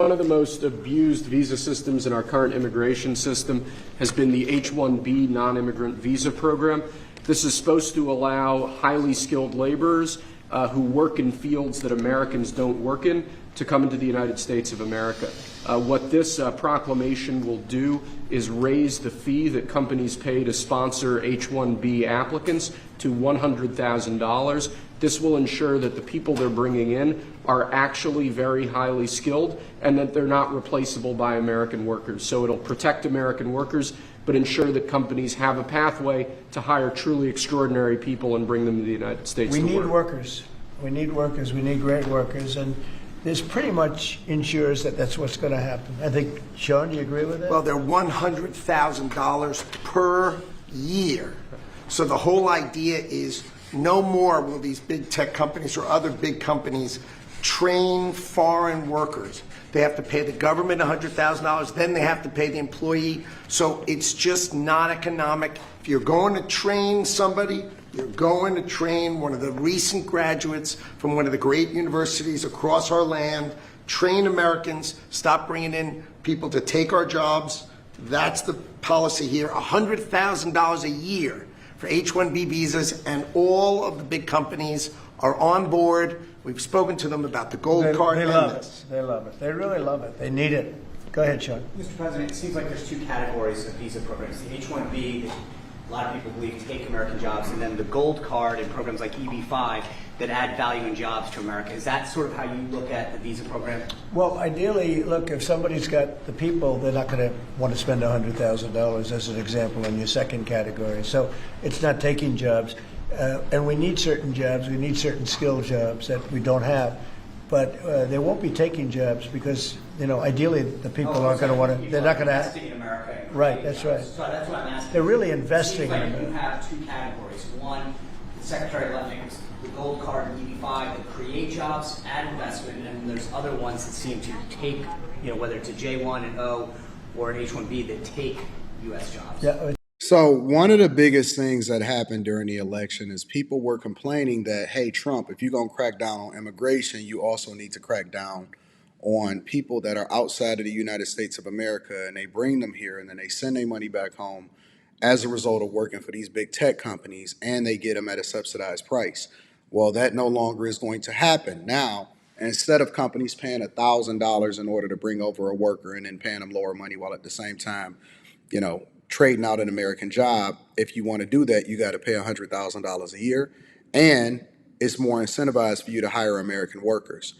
One of the most abused visa systems in our current immigration system has been the H-1B non-immigrant visa program. This is supposed to allow highly skilled laborers who work in fields that Americans don't work in to come into the United States of America. What this proclamation will do is raise the fee that companies pay to sponsor H-1B applicants to $100,000. This will ensure that the people they're bringing in are actually very highly skilled and that they're not replaceable by American workers. So it'll protect American workers, but ensure that companies have a pathway to hire truly extraordinary people and bring them to the United States to work. We need workers. We need workers. We need great workers. And this pretty much ensures that that's what's going to happen. I think, Sean, do you agree with that? Well, they're $100,000 per year. So the whole idea is no more will these big tech companies or other big companies train foreign workers. They have to pay the government $100,000, then they have to pay the employee. So it's just not economic. If you're going to train somebody, you're going to train one of the recent graduates from one of the great universities across our land, train Americans, stop bringing in people to take our jobs. That's the policy here, $100,000 a year for H-1B visas, and all of the big companies are on board. We've spoken to them about the gold card. They love it. They love it. They really love it. They need it. Go ahead, Sean. Mr. President, it seems like there's two categories of visa programs. The H-1B, that a lot of people believe take American jobs, and then the gold card and programs like EB-5 that add value and jobs to America. Is that sort of how you look at the visa program? Well, ideally, look, if somebody's got the people, they're not going to want to spend $100,000 as an example in your second category. So it's not taking jobs. And we need certain jobs. We need certain skill jobs that we don't have. But they won't be taking jobs because, you know, ideally the people aren't going to want to, they're not going to investing in America. Right, that's right. So that's what I'm asking. They're really investing in in America. America. You have two categories. One, the Secretary left it, the gold card and EB-5 that create jobs, add investment, and there's other ones that seem to take, you know, whether it's a J1 and O or an H-1B that take U.S. jobs. Yeah. So one of the biggest things that happened during the election is people were complaining that, hey, Trump, if you're going to crack down on immigration, you also need to crack down on people that are outside of the United States of America, and they bring them here and then they send their money back home as a result of working for these big tech companies, and they get them at a subsidized price. Well, that no longer is going to happen. Now, instead of companies paying $1,000 in order to bring over a worker and then paying them lower money while at the same time, you know, trading out an American job, if you want to do that, you got to pay $100,000 a year, and it's more incentivized for you to hire American workers.